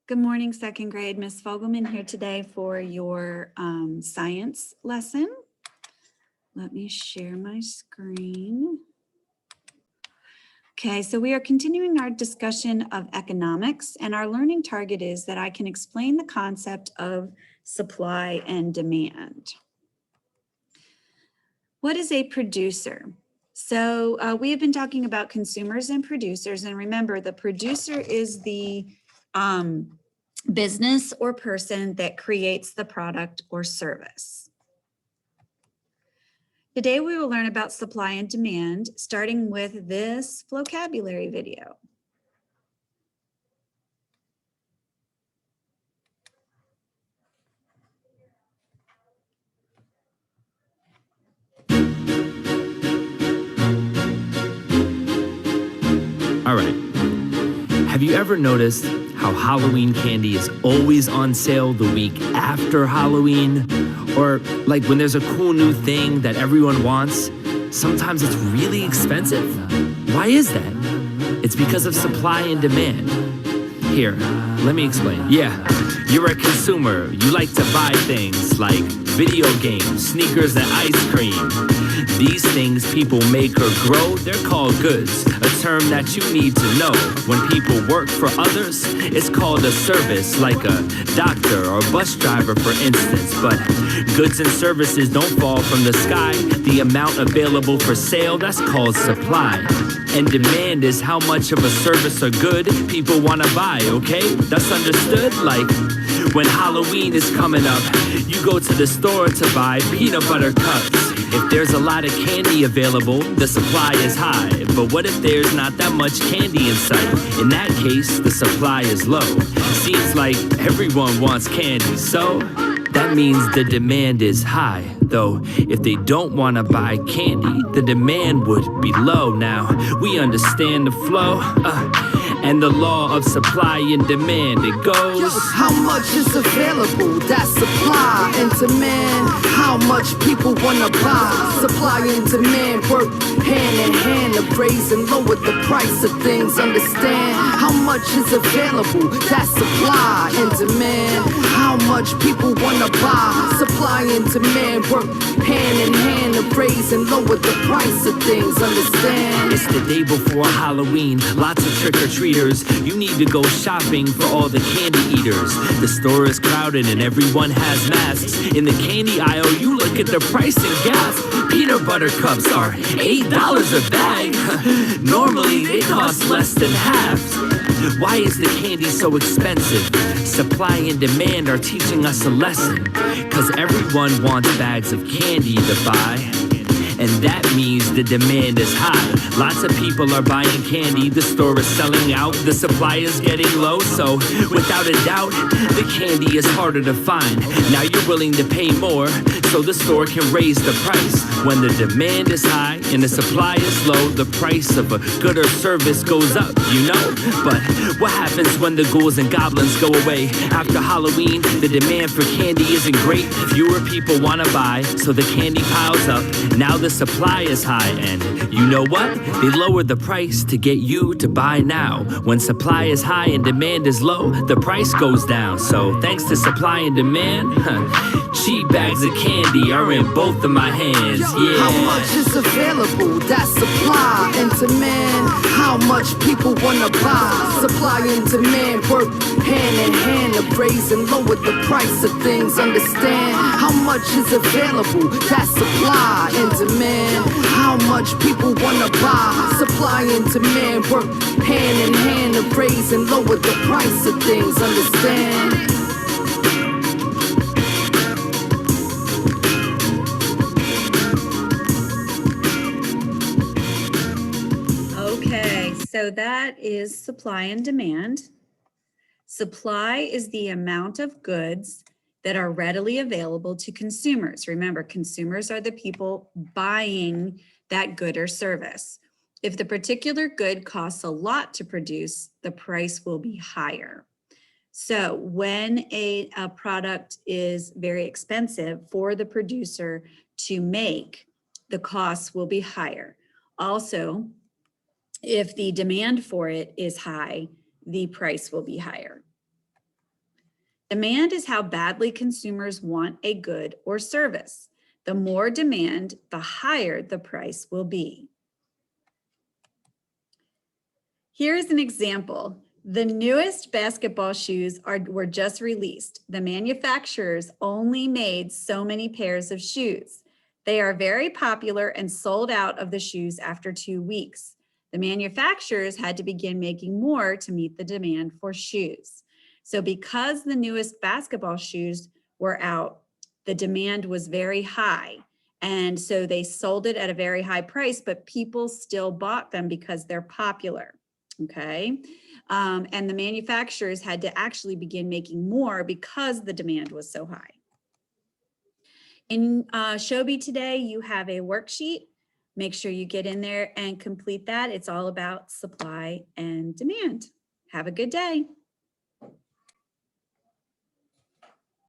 Good morning, second grade. Ms. Fogelman here today for your science lesson. Let me share my screen. Okay, so we are continuing our discussion of economics, and our learning target is that I can explain the concept of supply and demand. What is a producer? So we have been talking about consumers and producers, and remember, the producer is the business or person that creates the product or service. Today we will learn about supply and demand, starting with this vocabulary video. All right. Have you ever noticed how Halloween candy is always on sale the week after Halloween? Or like when there's a cool new thing that everyone wants, sometimes it's really expensive? Why is that? It's because of supply and demand. Here, let me explain. Yeah, you're a consumer. You like to buy things like video games, sneakers, and ice cream. These things people make or grow, they're called goods, a term that you need to know. When people work for others, it's called a service, like a doctor or bus driver, for instance. But goods and services don't fall from the sky. The amount available for sale, that's called supply. And demand is how much of a service or good people want to buy, okay? That's understood? Like, when Halloween is coming up, you go to the store to buy peanut butter cups. If there's a lot of candy available, the supply is high. But what if there's not that much candy in sight? In that case, the supply is low. Seems like everyone wants candy, so that means the demand is high. Though, if they don't want to buy candy, the demand would be low. Now, we understand the flow. And the law of supply and demand, it goes. Yo, how much is available? That's supply and demand. How much people wanna buy? Supply and demand work hand in hand to raise and lower the price of things. Understand how much is available? That's supply and demand. How much people wanna buy? Supply and demand work hand in hand to raise and lower the price of things. Understand? It's the day before Halloween, lots of trick-or-treaters. You need to go shopping for all the candy eaters. The store is crowded and everyone has masks. In the candy aisle, you look at the price and gasp. Peanut butter cups are $8 a bag. Normally, they cost less than half. Why is the candy so expensive? Supply and demand are teaching us a lesson. 'Cause everyone wants bags of candy to buy. And that means the demand is high. Lots of people are buying candy, the store is selling out, the supply is getting low, so without a doubt, the candy is harder to find. Now you're willing to pay more, so the store can raise the price. When the demand is high and the supply is low, the price of a good or service goes up, you know? But what happens when the ghouls and goblins go away? After Halloween, the demand for candy isn't great. Fewer people want to buy, so the candy piles up. Now the supply is high, and you know what? They lower the price to get you to buy now. When supply is high and demand is low, the price goes down. So thanks to supply and demand, cheap bags of candy are in both of my hands. Yeah. How much is available? That's supply and demand. How much people wanna buy? Supply and demand work hand in hand to raise and lower the price of things. Understand how much is available? That's supply and demand. How much people wanna buy? Supply and demand work hand in hand to raise and lower the price of things. Understand? Okay, so that is supply and demand. Supply is the amount of goods that are readily available to consumers. Remember, consumers are the people buying that good or service. If the particular good costs a lot to produce, the price will be higher. So when a product is very expensive for the producer to make, the costs will be higher. Also, if the demand for it is high, the price will be higher. Demand is how badly consumers want a good or service. The more demand, the higher the price will be. Here's an example. The newest basketball shoes were just released. The manufacturers only made so many pairs of shoes. They are very popular and sold out of the shoes after 2 weeks. The manufacturers had to begin making more to meet the demand for shoes. So because the newest basketball shoes were out, the demand was very high. And so they sold it at a very high price, but people still bought them because they're popular. Okay. And the manufacturers had to actually begin making more because the demand was so high. In Shobi today, you have a worksheet. Make sure you get in there and complete that. It's all about supply and demand. Have a good day.